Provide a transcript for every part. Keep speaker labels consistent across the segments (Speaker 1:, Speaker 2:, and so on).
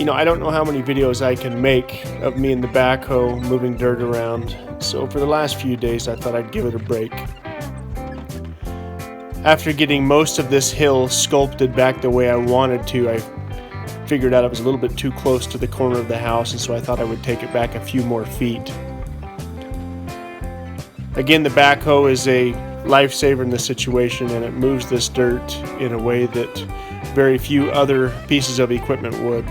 Speaker 1: I don't know how many videos I can make of me in the backhoe moving dirt around, so for the last few days I thought I'd give it a break. After getting most of this hill sculpted back the way I wanted to, I figured out I was a little bit too close to the corner of the house, and so I thought I would take it back a few more feet. Again, the backhoe is a lifesaver in this situation, and it moves this dirt in a way that very few other pieces of equipment would.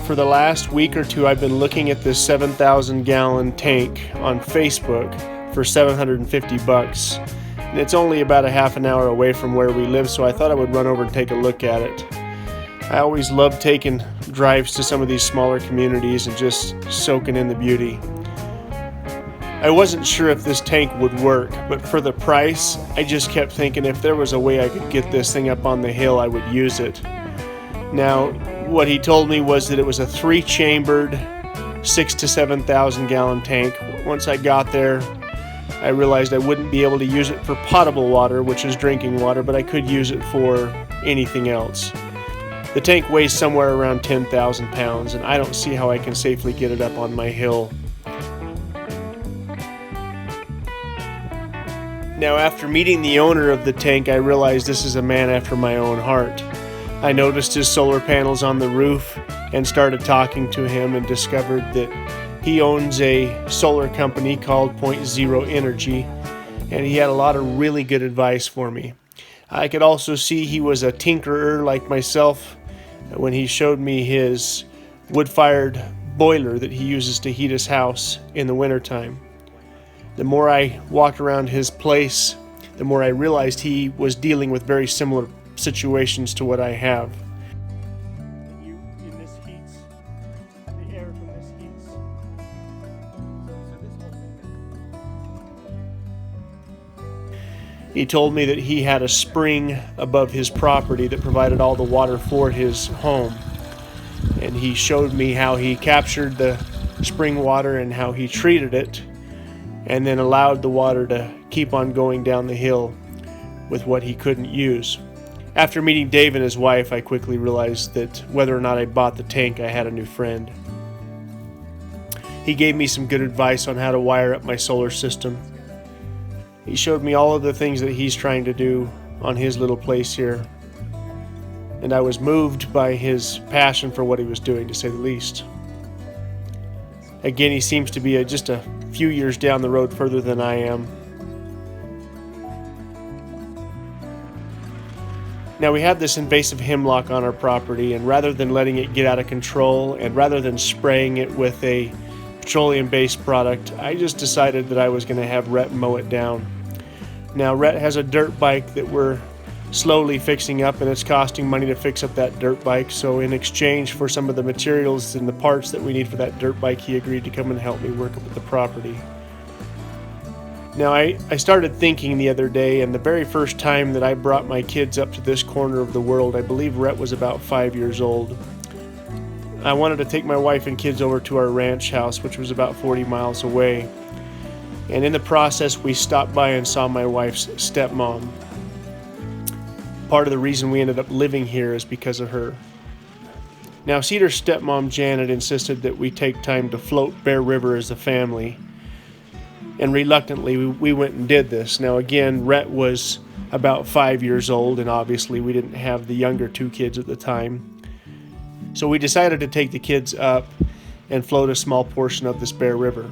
Speaker 1: For the last week or two, I've been looking at this 7,000 gallon tank on Facebook for $750, and it's only about a half an hour away from where we live, so I thought I would run over and take a look at it. I always love taking drives to some of these smaller communities and just soaking in the beauty. I wasn't sure if this tank would work, but for the price, I just kept thinking if there was a way I could get this thing up on the hill, I would use it. Now, what he told me was that it was a 3-chambered 6,000 to 7,000 gallon tank. Once I got there, I realized I wouldn't be able to use it for potable water, which is drinking water, but I could use it for anything else. The tank weighs somewhere around 10,000 pounds, and I don't see how I can safely get it up on my hill. Now, after meeting the owner of the tank, I realized this is a man after my own heart. I noticed his solar panels on the roof and started talking to him and discovered that he owns a solar company called Point Zero Energy, and he had a lot of really good advice for me. I could also see he was a tinkerer like myself when he showed me his wood-fired boiler that he uses to heat his house in the wintertime. The more I walked around his place, the more I realized he was dealing with very similar situations to what I have. This heats, the air from this heats. He told me that he had a spring above his property that provided all the water for his home. And he showed me how he captured the spring water and how he treated it, and then allowed the water to keep on going down the hill with what he couldn't use. After meeting Dave and his wife, I quickly realized that whether or not I bought the tank, I had a new friend. He gave me some good advice on how to wire up my solar system. He showed me all of the things that he's trying to do on his little place here, and I was moved by his passion for what he was doing, to say the least. Again, he seems to be just a few years down the road further than I am. Now, we had this invasive hemlock on our property, and rather than letting it get out of control and rather than spraying it with a petroleum-based product, I just decided that I was going to have Rhett mow it down. Now, Rhett has a dirt bike that we're slowly fixing up, and it's costing money to fix up that dirt bike, so in exchange for some of the materials and the parts that we need for that dirt bike, he agreed to come and help me work up at the property. Now, I started thinking the other day, and the very first time that I brought my kids up to this corner of the world, I believe Rhett was about 5 years old. I wanted to take my wife and kids over to our ranch house, which was about 40 miles away. And in the process, we stopped by and saw my wife's stepmom. Part of the reason we ended up living here is because of her. Now, Cedar's stepmom, Janet, insisted that we take time to float Bear River as a family. And reluctantly, we went and did this. Now, again, Rhett was about 5 years old, and obviously we didn't have the younger 2 kids at the time. So we decided to take the kids up and float a small portion of this Bear River.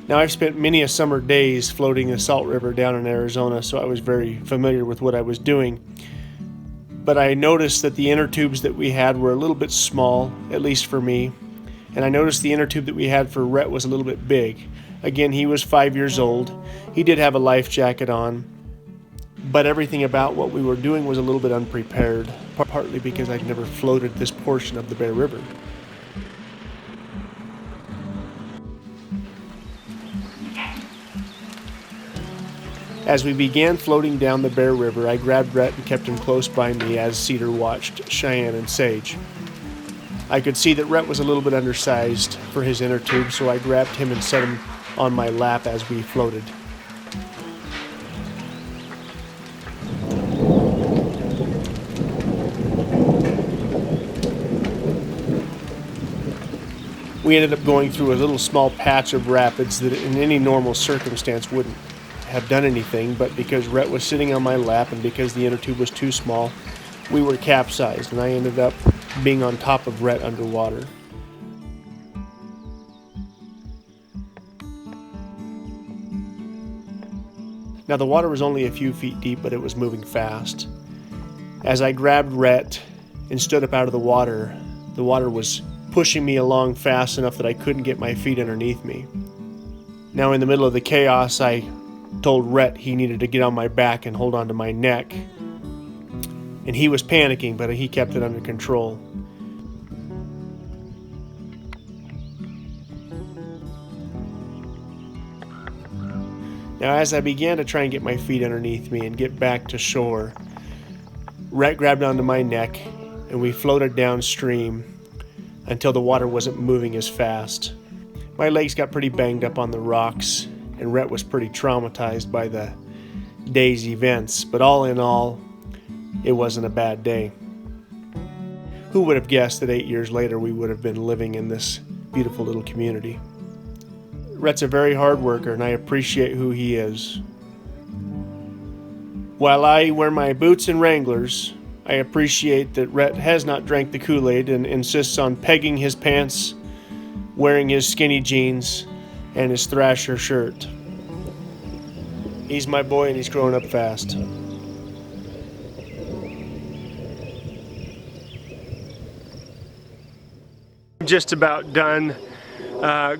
Speaker 1: Now, I've spent many a summer days floating the Salt River down in Arizona, so I was very familiar with what I was doing. But I noticed that the inner tubes that we had were a little bit small, at least for me. And I noticed the inner tube that we had for Rhett was a little bit big. Again, he was 5 years old. He did have a life jacket on, but everything about what we were doing was a little bit unprepared, partly because I'd never floated this portion of the Bear River. As we began floating down the Bear River, I grabbed Rhett and kept him close by me as Cedar watched Cheyenne and Sage. I could see that Rhett was a little bit undersized for his inner tube, so I grabbed him and set him on my lap as we floated. We ended up going through a little small patch of rapids that in any normal circumstance wouldn't have done anything, but because Rhett was sitting on my lap and because the inner tube was too small, we were capsized, and I ended up being on top of Rhett underwater. Now the water was only a few feet deep, but it was moving fast. As I grabbed Rhett and stood up out of the water was pushing me along fast enough that I couldn't get my feet underneath me. Now in the middle of the chaos, I told Rhett he needed to get on my back and hold onto my neck. And he was panicking, but he kept it under control. Now as I began to try and get my feet underneath me and get back to shore, Rhett grabbed onto my neck and we floated downstream until the water wasn't moving as fast. My legs got pretty banged up on the rocks, and Rhett was pretty traumatized by the day's events, but all in all, it wasn't a bad day. Who would have guessed that 8 years later we would have been living in this beautiful little community? Rhett's a very hard worker, and I appreciate who he is. While I wear my boots and Wranglers, I appreciate that Rhett has not drank the Kool-Aid and insists on pegging his pants, wearing his skinny jeans, and his Thrasher shirt. He's my boy, and he's growing up fast. Just about done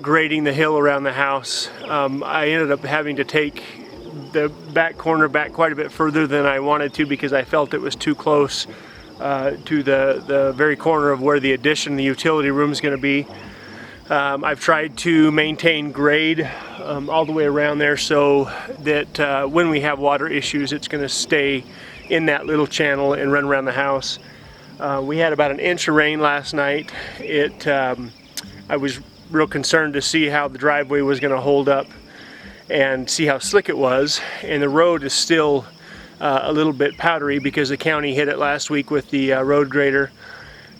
Speaker 1: grading the hill around the house. I ended up having to take the back corner back quite a bit further than I wanted to because I felt it was too close to the very corner of where the addition, the utility room, is going to be. I've tried to maintain grade all the way around there so that when we have water issues, it's going to stay in that little channel and run around the house. We had about 1 inch of rain last night. I was real concerned to see how the driveway was going to hold up and see how slick it was, and the road is still a little bit powdery because the county hit it last week with the road grader.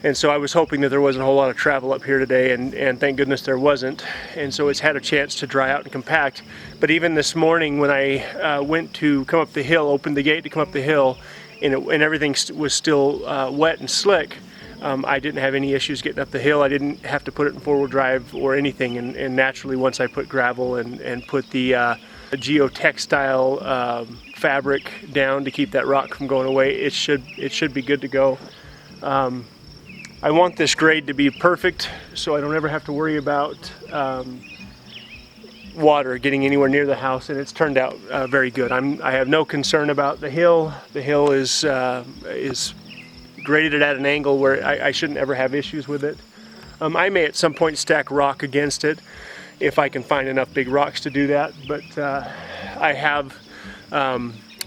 Speaker 1: And so I was hoping that there wasn't a whole lot of travel up here today, and thank goodness there wasn't. And so it's had a chance to dry out and compact. But even this morning when I went to come up the hill, opened the gate to come up the hill, and everything was still wet and slick, I didn't have any issues getting up the hill. I didn't have to put it in four-wheel drive or anything. And naturally, once I put gravel and put the geotextile fabric down to keep that rock from going away, it should be good to go. I want this grade to be perfect so I don't ever have to worry about water getting anywhere near the house, and it's turned out very good. I have no concern about the hill. The hill is graded at an angle where I shouldn't ever have issues with it. I may at some point stack rock against it if I can find enough big rocks to do that, but I have,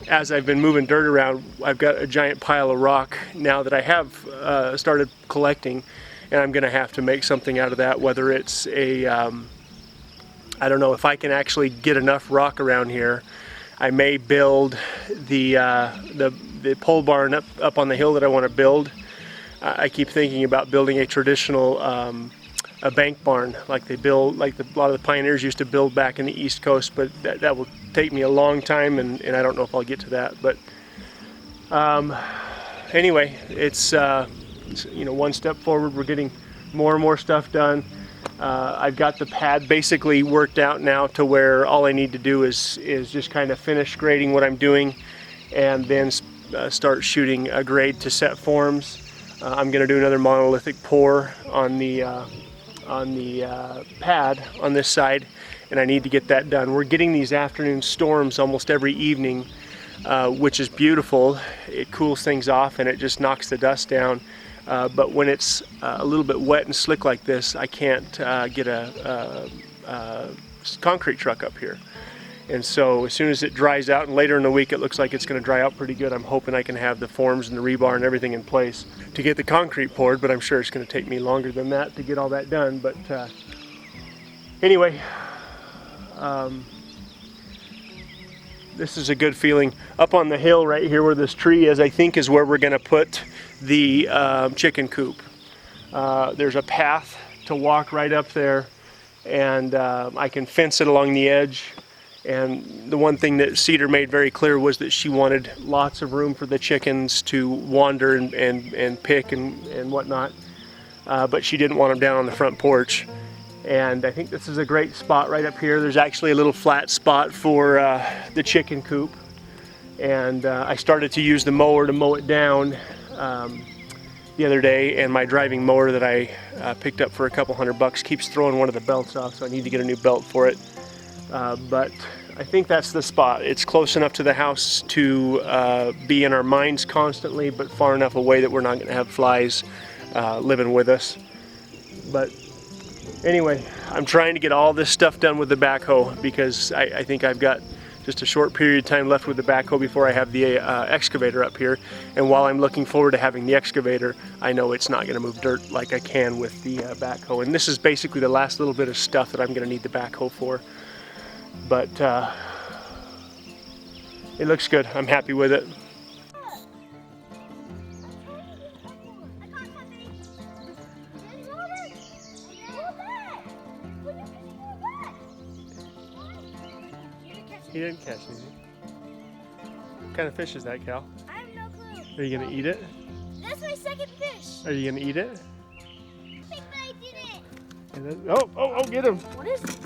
Speaker 1: as I've been moving dirt around, I've got a giant pile of rock now that I have started collecting, and I'm going to have to make something out of that, whether it's a, I don't know, if I can actually get enough rock around here, I may build the pole barn up on the hill that I want to build. I keep thinking about building a traditional a bank barn like they build, like a lot of the pioneers used to build back in the East Coast, but that will take me a long time, and I don't know if I'll get to that. But anyway, it's one step forward. We're getting more and more stuff done. I've got the pad basically worked out now to where all I need to do is just kind of finish grading what I'm doing, and then start shooting a grade to set forms. I'm going to do another monolithic pour on the pad on this side, and I need to get that done. We're getting these afternoon storms almost every evening, which is beautiful. It cools things off and it just knocks the dust down. But when it's a little bit wet and slick like this, I can't get a concrete truck up here. And so as soon as it dries out, and later in the week it looks like it's going to dry out pretty good, I'm hoping I can have the forms and the rebar and everything in place to get the concrete poured, but I'm sure it's going to take me longer than that to get all that done. But anyway, this is a good feeling. Up on the hill right here where this tree is, I think is where we're going to put the chicken coop. There's a path to walk right up there, and I can fence it along the edge. And the one thing that Cedar made very clear was that she wanted lots of room for the chickens to wander and pick and whatnot, but she didn't want them down on the front porch. And I think this is a great spot right up here. There's actually a little flat spot for the chicken coop, and I started to use the mower to mow it down the other day, and my driving mower that I picked up for a couple $100 keeps throwing one of the belts off, so I need to get a new belt for it. But I think that's the spot. It's close enough to the house to be in our minds constantly, but far enough away that we're not going to have flies living with us. But anyway, I'm trying to get all this stuff done with the backhoe, because I think I've got just a short period of time left with the backhoe before I have the excavator up here. And while I'm looking forward to having the excavator, I know it's not going to move dirt like I can with the backhoe. And this is basically the last little bit of stuff that I'm going to need the backhoe for. But it looks good. I'm happy with it. He didn't catch anything. What kind of fish is that, Cal?
Speaker 2: I have no clue.
Speaker 1: Are you gonna eat it?
Speaker 2: That's my second fish.
Speaker 1: Are you gonna eat it?
Speaker 2: I think that I did it.
Speaker 1: And then, oh, get him.
Speaker 2: What is it?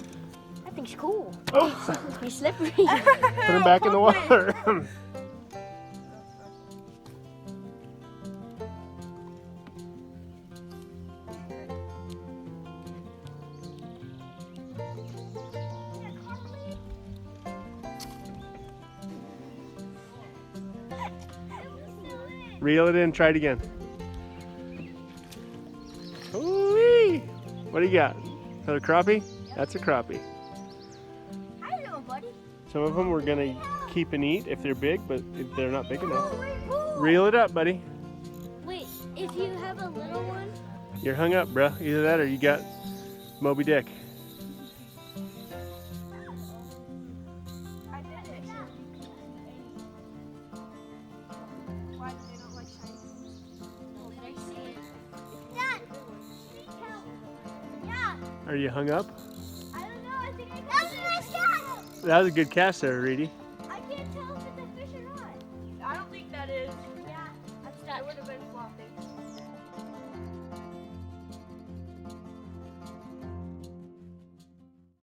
Speaker 2: That thing's cool.
Speaker 1: Oh,
Speaker 2: He's slippery.
Speaker 1: put him back in the water. Reel it in, try it again. Ooh-wee. What do you got? Another crappie? That's a crappie.
Speaker 2: I don't know, buddy.
Speaker 1: Some of them we're gonna keep and eat if they're big, but if they're not big enough.
Speaker 2: Oh,
Speaker 1: Reel it up, buddy.
Speaker 2: wait, if you have a little one?
Speaker 1: You're hung up, bro. Either that or you got Moby Dick.
Speaker 2: I did it. Why do they not like shiny things? Oh, did I see it? Dad! Yeah!
Speaker 1: Are you hung up?
Speaker 2: I don't know, I think I got it. That was a nice cast!
Speaker 1: That was a good cast there, Reedy.
Speaker 2: I can't tell if it's a fish or not. I don't think that is. Yeah, that would have been flopping.